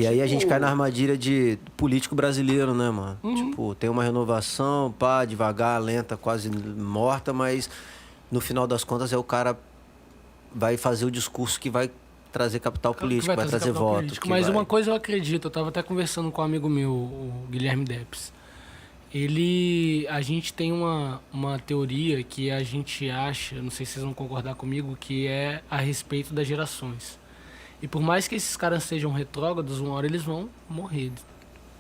E aí a gente cai na armadilha de político brasileiro, né, mano? Tipo, tem uma renovação, pá, devagar, lenta, quase morta, mas no final das contas é o cara vai fazer o discurso que vai trazer capital político, vai trazer voto. Mas uma coisa eu acredito, eu tava até conversando com um amigo meu, o Guilherme Deps. A gente tem uma teoria que a gente acha, não sei se vocês vão concordar comigo, que é a respeito das gerações. E por mais que esses caras sejam retrógrados, uma hora eles vão morrer.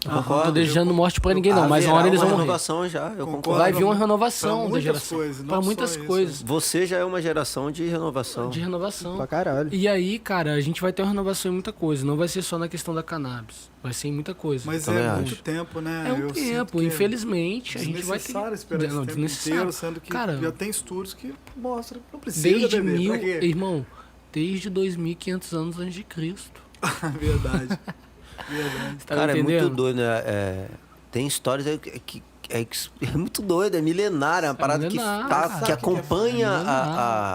Não tô desejando morte pra ninguém, não, mas uma hora eles vão morrer. Renovação já, eu concordo. Vai vir uma renovação da geração. Pra muitas coisas. Você já é uma geração de renovação. De renovação. Pra caralho. E aí, cara, a gente vai ter uma renovação em muita coisa. Não vai ser só na questão da cannabis. Vai ser em muita coisa. Mas é muito tempo, né? É um tempo. Infelizmente, a gente vai ter... Desnecessário esperar esse tempo inteiro, sendo que cara, já tem estudos que mostram que não precisa beber. Irmão, desde 2.500 anos antes de Cristo. Verdade. Tá cara, entendendo? é muito doido, né? Tem histórias que é muito doido, é milenária, é uma parada que acompanha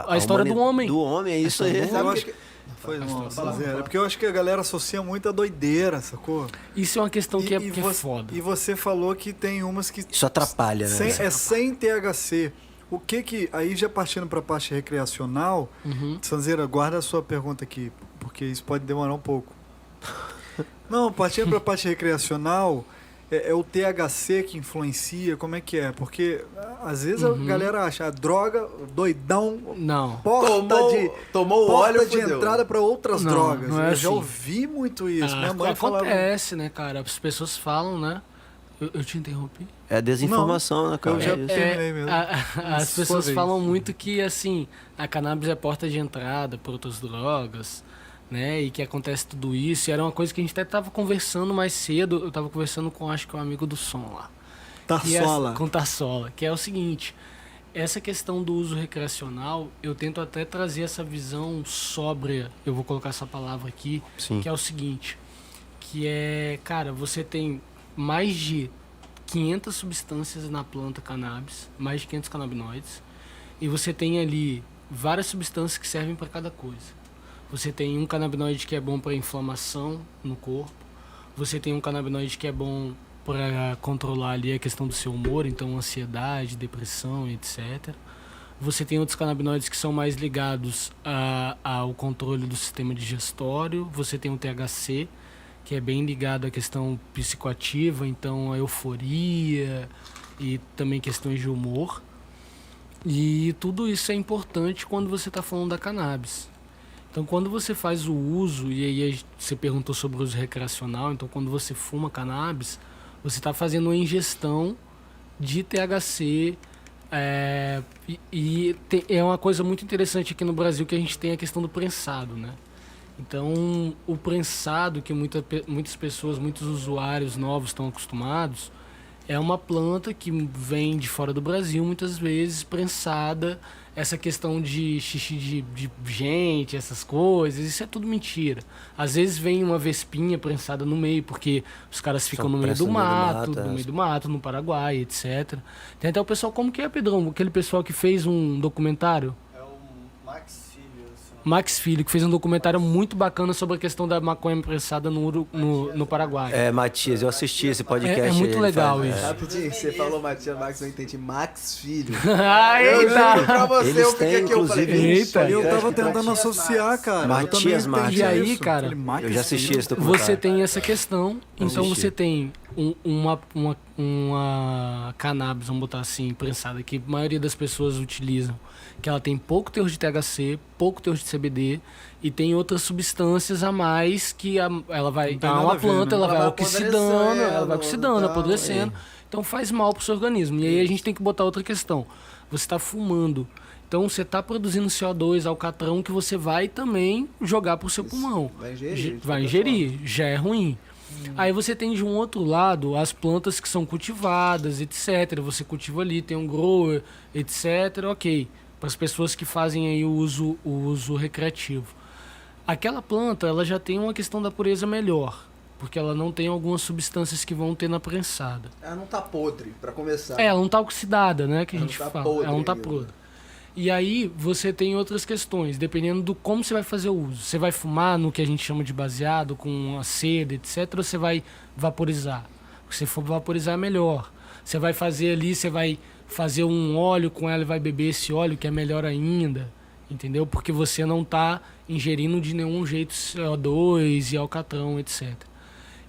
a história do homem. Do homem, é isso aí. Eu acho que... É porque eu acho que a galera associa muito a doideira, sacou? Isso é uma questão que é foda. E você falou que tem umas que... Isso atrapalha, né? Sem THC. O que... Aí já partindo pra parte recreacional, Sanzeira, guarda a sua pergunta aqui, porque isso pode demorar um pouco. Não, partindo pra parte recreacional, é o THC que influencia, como é que é? Porque às vezes a galera acha a droga, doidão, não. Tomou óleo de entrada para outras drogas. Não é eu já ouvi muito isso. Minha mãe acontece, falava... né, cara? As pessoas falam, né? Eu te interrompi? É desinformação, né, cara? Eu já terminei mesmo. As pessoas falam muito que, assim, a cannabis é porta de entrada para outras drogas, né, e que acontece tudo isso, e era uma coisa que a gente até tava conversando mais cedo, eu tava conversando com, acho que um amigo do som lá. Tarsola. Com Tarsola, que é o seguinte, essa questão do uso recreacional, eu tento até trazer essa visão sóbria, eu vou colocar essa palavra aqui, Sim. Que é o seguinte, que é, cara, você tem mais de 500 substâncias na planta cannabis, mais de 500 canabinoides, e você tem ali várias substâncias que servem para cada coisa. Você tem um canabinoide que é bom para inflamação no corpo. Você tem um canabinoide que é bom para controlar ali a questão do seu humor, então ansiedade, depressão, etc. Você tem outros canabinoides que são mais ligados ao controle do sistema digestório. Você tem o THC, que é bem ligado à questão psicoativa, então a euforia e também questões de humor. E tudo isso é importante quando você está falando da cannabis. Então, quando você faz o uso, e aí você perguntou sobre o uso recreacional, então quando você fuma cannabis, você está fazendo uma ingestão de THC, é uma coisa muito interessante aqui no Brasil que a gente tem a questão do prensado, né? Então, o prensado que muitas pessoas, muitos usuários novos estão acostumados, é uma planta que vem de fora do Brasil, muitas vezes prensada. Essa questão de xixi de gente, essas coisas, isso é tudo mentira. Às vezes vem uma vespinha prensada no meio, porque os caras ficam no meio do mato, no Paraguai, etc. Tem até o pessoal, como que é, Pedrão? Aquele pessoal que fez um documentário? É o Max Filho. Max Filho, que fez um documentário muito bacana sobre a questão da maconha prensada no Paraguai. É, Matias, eu assisti esse podcast. É muito legal isso. Rapidinho, você falou Matias, Max, eu entendi. Max Filho. Eu juro pra você, Eles eu fiquei têm, aqui, eu falei, eita. Eu tava tentando associar, cara. Matias, E aí, cara, eu já assisti esse documentário. você tem essa questão, então você tem uma cannabis, vamos botar assim, prensada, que a maioria das pessoas utilizam, que ela tem pouco teor de THC, pouco teor de CBD, e tem outras substâncias a mais que ela vai... É uma planta, ela vai oxidando, apodrecendo. Então faz mal pro seu organismo. E aí a gente tem que botar outra questão. Você está fumando. Então você está produzindo CO2, alcatrão, que você vai também jogar pro seu pulmão. Vai ingerir. Já é ruim. Aí você tem de um outro lado as plantas que são cultivadas, etc. Você cultiva ali, tem um grower, etc. Ok. Para as pessoas que fazem aí o uso recreativo. Aquela planta, ela já tem uma questão da pureza melhor, porque ela não tem algumas substâncias que vão ter na prensada. Ela não tá podre, para começar. Ela não tá oxidada, né, que a Ela gente não tá fala. podre Ela não tá ainda. podre. E aí você tem outras questões, dependendo do como você vai fazer o uso. Você vai fumar no que a gente chama de baseado, com a seda, etc., ou você vai vaporizar? Se for vaporizar, é melhor. Você vai fazer ali, você vai fazer um óleo com ela e vai beber esse óleo, que é melhor ainda, entendeu? Porque você não está ingerindo de nenhum jeito CO2 e alcatrão, etc.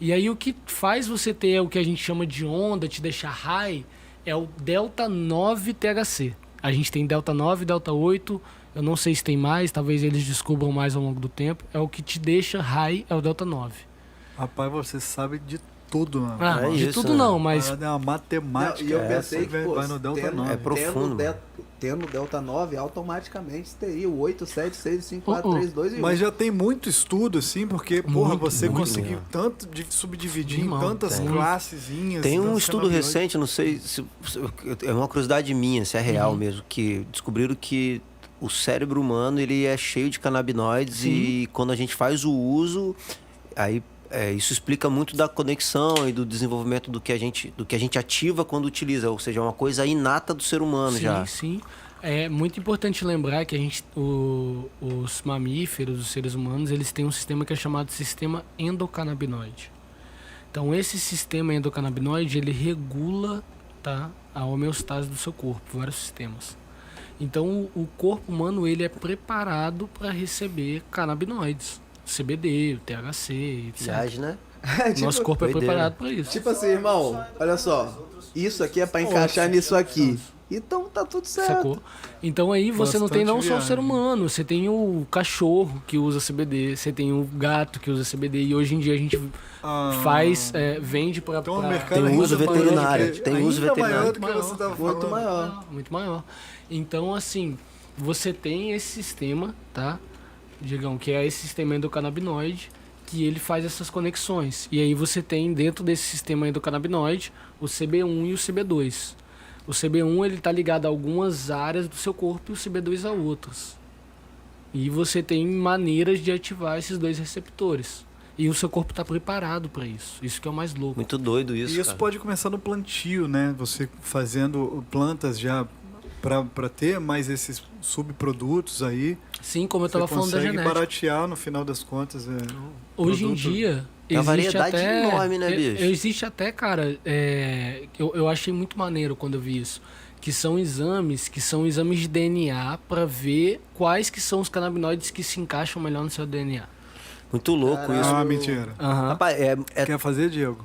E aí o que faz você ter o que a gente chama de onda, te deixar high, é o Delta 9 THC. A gente tem Delta 9, Delta 8, eu não sei se tem mais, talvez eles descubram mais ao longo do tempo. É o que te deixa high, é o Delta 9. Rapaz, você sabe de tudo, mano. Ah, É de isso, tudo né? não, mas... É uma matemática. Não, e eu essa, pensei que, pô, vai no Delta tendo- 9. É profundo, Tendo Delta 9, automaticamente teria o 8, 7, 6, 5, 4, 3, 2 e 1. Mas já tem muito estudo, assim, porque, porra, Muito, você muito conseguiu mesmo. tanto de subdividir Irmão, em tantas tem. classezinhas. Tem um tantos estudo canabinoides. recente, não sei se é uma curiosidade minha, se é real mesmo, que descobriram que o cérebro humano ele é cheio de canabinoides e quando a gente faz o uso, aí isso explica muito da conexão e do desenvolvimento do que a gente ativa quando utiliza, ou seja, é uma coisa inata do ser humano Sim, já. sim. É muito importante lembrar que os mamíferos, os seres humanos, eles têm um sistema que é chamado sistema endocannabinoide. Então, esse sistema endocannabinoide, ele regula, tá, a homeostase do seu corpo, vários sistemas. Então, o corpo humano, ele é preparado para receber canabinoides, CBD, o THC, etc. Viagem, né? Nosso corpo é doideira. preparado para isso. Tipo assim, irmão, olha só. Isso aqui é pra encaixar nisso aqui. Então tá tudo certo. Sacou? Então aí você não tem não Bastante só o ser viagem. humano, você tem o cachorro que usa CBD, você tem o gato que usa CBD e hoje em dia a gente vende pra... Então o pra- mercado Tem ainda uso maior veterinário, do que- tem uso ainda veterinário. maior do que você tava Muito falando. maior. Muito maior. Então assim, você tem esse sistema, tá? Digam que é esse sistema endocannabinoide que ele faz essas conexões. E aí você tem dentro desse sistema endocannabinoide o CB1 e o CB2. O CB1 ele tá ligado a algumas áreas do seu corpo e o CB2 a outras. E você tem maneiras de ativar esses dois receptores. E o seu corpo está preparado para isso. Isso que é o mais louco. Muito doido isso, E isso cara. pode começar no plantio, né? Você fazendo plantas já para ter mais esses subprodutos aí. Sim, como eu Você estava falando da consegue genética. baratear no final das contas. Hoje em produto. dia, Tem uma existe variedade até, enorme, né, bicho? Existe até, cara, eu achei muito maneiro quando eu vi isso. Que são exames de DNA para ver quais que são os canabinoides que se encaixam melhor no seu DNA. Muito louco isso. Ah, mentira. Aham. Rapaz, Quer fazer, Diego?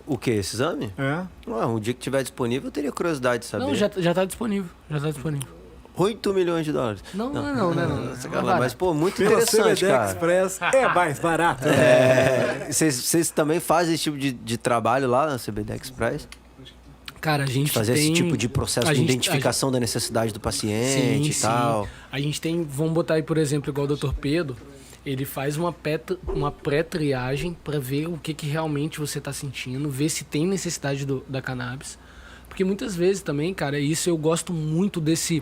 o que? Esse exame? É? Um dia que tiver disponível, eu teria curiosidade de saber. Não, já tá disponível. Já tá disponível. 8 milhões de dólares. Não. Mas, pô, muito Pela interessante, CBD cara. Express é mais barato. Vocês também fazem esse tipo de trabalho lá na CBD Express? Cara, a gente Fazer tem... esse tipo de processo a de gente- identificação da necessidade do paciente e tal. A gente tem, vamos botar aí, por exemplo, igual o Dr. Pedro, ele faz uma pré-triagem para ver o que realmente você está sentindo, ver se tem necessidade da cannabis. Porque muitas vezes também, cara, isso eu gosto muito desse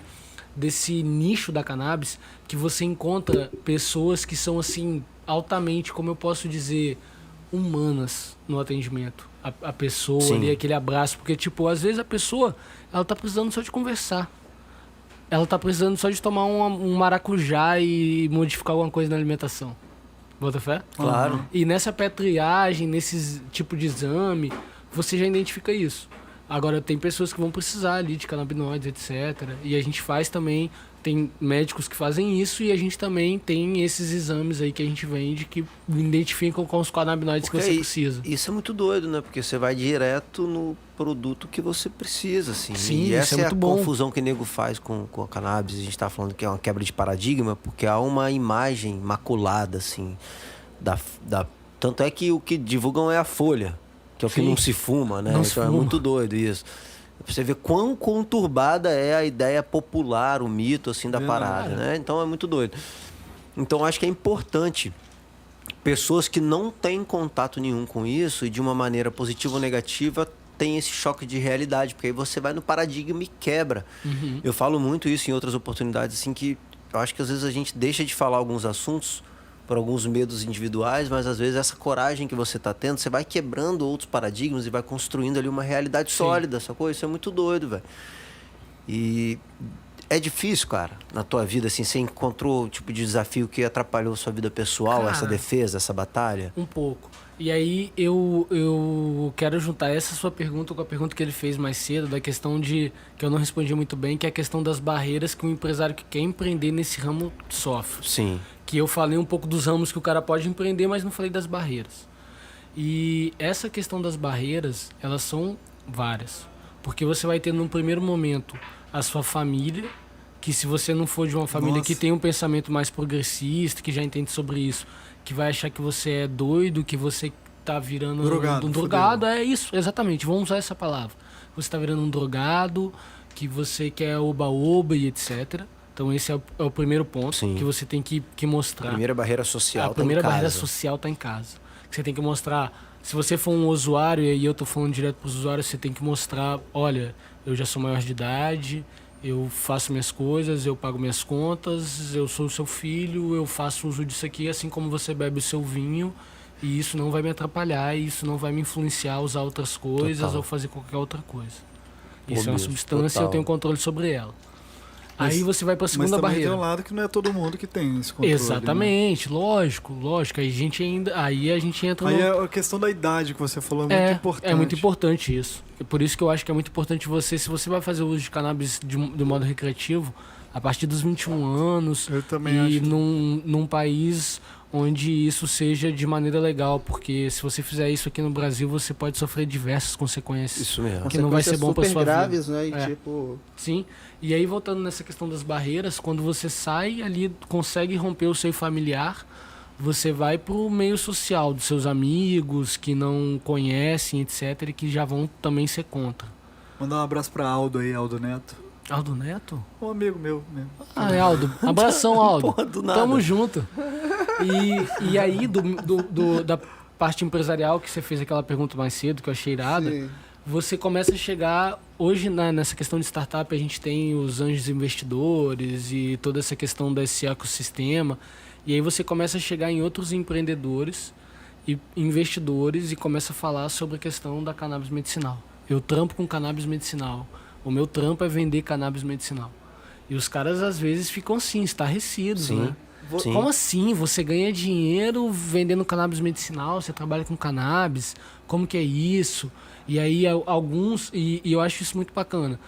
nicho da cannabis, que você encontra pessoas que são, assim, altamente, como eu posso dizer, humanas no atendimento. A pessoa Sim. ali, aquele abraço. Porque, tipo, às vezes a pessoa, ela tá precisando só de conversar. Ela tá precisando só de tomar um maracujá e modificar alguma coisa na alimentação. Bota fé? Claro. E nessa pré-triagem, nesse tipo de exame, você já identifica isso. Agora, tem pessoas que vão precisar ali de canabinoides, etc. E a gente faz também, tem médicos que fazem isso e a gente também tem esses exames aí que a gente vende que identificam com os canabinoides que Porque você precisa. Isso é muito doido, né? Porque você vai direto no produto que você precisa, assim. Sim, e isso essa é é muito a bom. confusão que o nego faz com a cannabis. A gente tá falando que é uma quebra de paradigma, porque há uma imagem maculada, assim, tanto é que o que divulgam é a folha, que é o que Sim. não se fuma, né? Não se Então é fuma. muito doido isso. Pra você ver quão conturbada é a ideia popular, o mito, assim, da Verdade. parada, né? Então é muito doido. Então acho que é importante pessoas que não têm contato nenhum com isso e de uma maneira positiva ou negativa tem esse choque de realidade, porque aí você vai no paradigma e quebra. Uhum. Eu falo muito isso em outras oportunidades, assim, que eu acho que às vezes a gente deixa de falar alguns assuntos por alguns medos individuais, mas às vezes essa coragem que você está tendo, você vai quebrando outros paradigmas e vai construindo ali uma realidade Sim. sólida, sacou? Isso é muito doido, velho. E É difícil, cara, na tua vida, assim, você encontrou o tipo de desafio que atrapalhou sua vida pessoal, Cara, essa defesa, essa batalha? Um pouco. E aí eu quero juntar essa sua pergunta com a pergunta que ele fez mais cedo, da questão de, que eu não respondi muito bem, que é a questão das barreiras que um empresário que quer empreender nesse ramo sofre. Sim. Que eu falei um pouco dos ramos que o cara pode empreender, mas não falei das barreiras. E essa questão das barreiras, elas são várias. Porque você vai ter num primeiro momento a sua família, que se você não for de uma família que tem um pensamento mais progressista, que já entende sobre isso, que vai achar que você é doido, que você tá virando Drogado, um drogado, é isso, exatamente, vamos usar essa palavra. Você tá virando um drogado, que você quer oba-oba e etc. Então esse é o primeiro ponto. Sim. Que você tem que mostrar. A primeira barreira social A tá em primeira barreira casa. social tá em casa. Que você tem que mostrar. Se você for um usuário, e aí eu tô falando direto pros usuários, você tem que mostrar, olha, eu já sou maior de idade, eu faço minhas coisas, eu pago minhas contas, eu sou o seu filho, eu faço uso disso aqui, assim como você bebe o seu vinho, e isso não vai me atrapalhar, e isso não vai me influenciar a usar outras coisas Total. ou fazer qualquer outra coisa. Pô, Isso é uma mesmo, substância, total. eu tenho controle sobre ela. Mas- Aí você vai para a Mas segunda também barreira. tem um lado que não é todo mundo que tem esse controle. Né? Exatamente, lógico. Aí a gente entra Aí no... é a questão da idade que você falou, é muito importante. É muito importante isso. É por isso que eu acho que é muito importante você, se você vai fazer uso de cannabis de modo recreativo, a partir dos 21 anos Eu também e acho. num país onde isso seja de maneira legal, porque se você fizer isso aqui no Brasil, você pode sofrer diversas consequências. Isso mesmo. Que não vai ser bom pra super sua vida. graves, né? E É. tipo... Sim, e aí voltando nessa questão das barreiras, quando você sai ali, consegue romper o seu familiar, você vai pro meio social dos seus amigos que não conhecem, etc, e que já vão também ser contra. Mandar um abraço pra Aldo aí, Aldo Neto. Aldo Neto? Um amigo meu mesmo. Ah, é Aldo. Abração, Aldo. Porra, do nada. Tamo junto. E aí, da parte empresarial, que você fez aquela pergunta mais cedo, que eu achei irada, Sim. você começa a chegar... Hoje, nessa questão de startup, a gente tem os anjos investidores e toda essa questão desse ecossistema. E aí você começa a chegar em outros empreendedores e investidores e começa a falar sobre a questão da cannabis medicinal. Eu trampo com cannabis medicinal. O meu trampo é vender cannabis medicinal. E os caras, às vezes, ficam assim, estarrecidos, Sim. né? Sim. Como assim? Você ganha dinheiro vendendo cannabis medicinal? Você trabalha com cannabis? Como que é isso? E aí alguns... E eu acho isso muito bacana.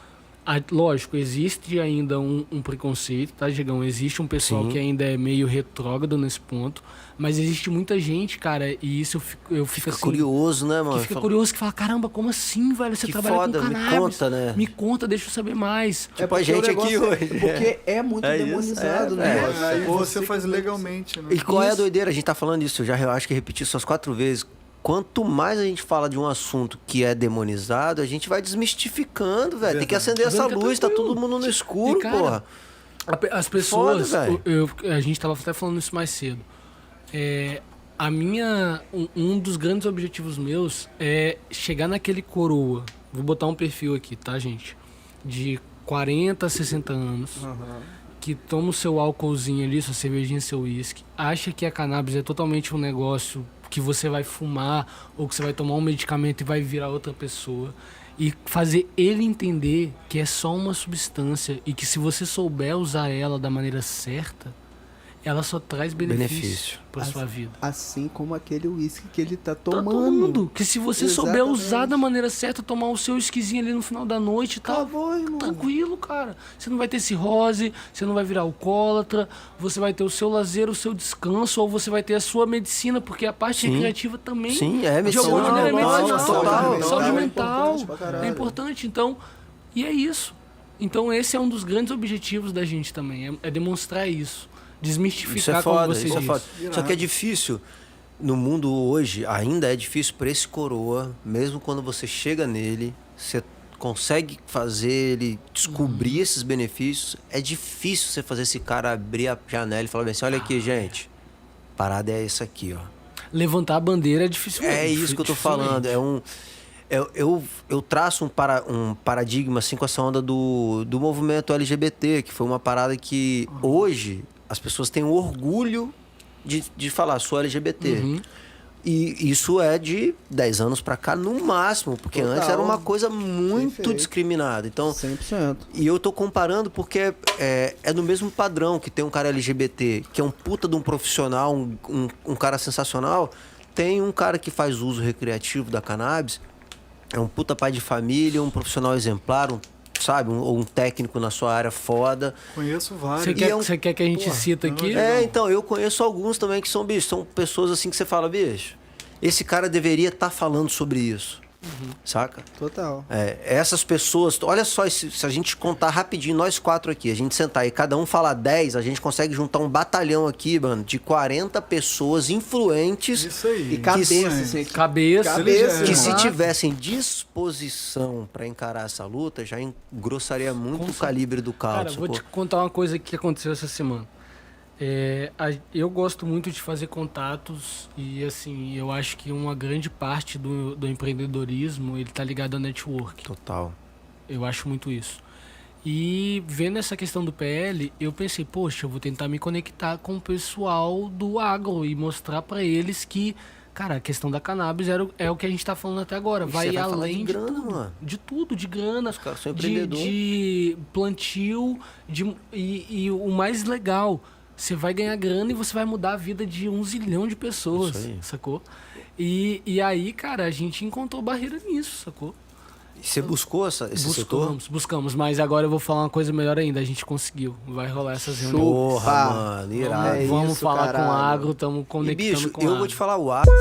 Lógico, existe ainda um preconceito, tá, Diegão? Existe um pessoal Sim. que ainda é meio retrógrado nesse ponto. Mas existe muita gente, cara, e isso eu fico Fica assim... curioso, né, mano? Que fica curioso, que fala, caramba, como assim, velho? Você Que trabalha foda, com me cannabis. conta, né? Me conta, deixa eu saber mais. Tipo a porque gente o negócio aqui hoje. Porque é muito É isso, demonizado, é, né? é. Aí você Você faz que- legalmente, né? E qual é a Isso. doideira? A gente tá falando isso, eu acho que repeti isso umas 4 vezes. Quanto mais a gente fala de um assunto que é demonizado, a gente vai desmistificando, velho. Tem que Verdade. acender essa Vendo que é luz, tá tranquilo. todo mundo no escuro, E, cara, porra. As pessoas, Foda, a gente tava até falando isso mais cedo. Um dos grandes objetivos meus é chegar naquele coroa. Vou botar um perfil aqui, tá, gente? De 40, 60 anos. Que toma o seu álcoolzinho ali, sua cervejinha, seu uísque. Acha que a cannabis é totalmente um negócio que você vai fumar ou que você vai tomar um medicamento e vai virar outra pessoa. E fazer ele entender que é só uma substância e que se você souber usar ela da maneira certa, ela só traz benefício para sua vida. Assim como aquele uísque que ele tá Pra tomando. todo mundo. Que se você souber Exatamente. usar da maneira certa, tomar o seu esquisinho ali no final da noite e tal, Acabou, irmão. tranquilo, cara. Você não vai ter cirrose, você não vai virar alcoólatra, você vai ter o seu lazer, o seu descanso, ou você vai ter a sua medicina, porque a parte Sim. recreativa também, Sim, é de alguma medicinal, maneira, é total, medicinal. total. Saúde É mental importante pra caralho. é importante. Então, e é isso. Então, esse é um dos grandes objetivos da gente também, é demonstrar isso. Desmistificar, Isso é foda, como você isso é disse. foda. Só que é difícil. No mundo hoje, ainda é difícil para esse coroa, mesmo quando você chega nele, você consegue fazer ele descobrir esses benefícios. É difícil você fazer esse cara abrir a janela e falar bem assim, olha aqui, gente, a parada é essa aqui, ó. Levantar a bandeira é difícil. É isso que eu tô falando. Eu traço um paradigma assim com essa onda do movimento LGBT, que foi uma parada que hoje as pessoas têm orgulho de falar, sou LGBT. E isso é de 10 anos pra cá, no máximo, porque Total. antes era uma coisa muito Perfeito. discriminada. Então, 100%. e eu tô comparando porque é no mesmo padrão que tem um cara LGBT, que é um puta de um profissional, um cara sensacional. Tem um cara que faz uso recreativo da cannabis, é um puta pai de família, um profissional exemplar, sabe? Um técnico na sua área foda. Conheço vários. Você quer que a gente Porra, cita eu não aqui? digo. Então, eu conheço alguns também que são, bicho, são pessoas assim que você fala, bicho, esse cara deveria estar falando sobre isso, saca? Total. Essas pessoas, olha só, se a gente contar rapidinho, nós 4 aqui, a gente sentar e cada um falar 10, a gente consegue juntar um batalhão aqui, mano, de 40 pessoas influentes Isso aí. E cabeça, que, assim, Cabeça. Cabeça, que irmão. se tivessem disposição pra encarar essa luta, já engrossaria muito o calibre do Cara, caldo, vou te contar uma coisa que aconteceu essa semana. Eu gosto muito de fazer contatos e, assim, eu acho que uma grande parte do empreendedorismo, ele tá ligado a network. Total. Eu acho muito isso. E vendo essa questão do PL, eu pensei, poxa, eu vou tentar me conectar com o pessoal do agro e mostrar pra eles que, cara, a questão da cannabis é o que a gente tá falando até agora. E Vai você vai falar além de grana, tudo, mano. de tudo, de grana, Os caras são de, empreendedor. de plantio, e o mais legal, você vai ganhar grana e você vai mudar a vida de 1 zilhão de pessoas, Isso aí. sacou? E aí, cara, a gente encontrou barreira nisso, sacou? E você buscou esse setor? Buscamos, mas agora eu vou falar uma coisa melhor ainda. A gente conseguiu. Vai rolar essas reuniões. Porra, Pá. mano, irado. É Vamos isso, falar com o caralho. agro, estamos E, conectando bicho, com o eu agro. vou te falar, o agro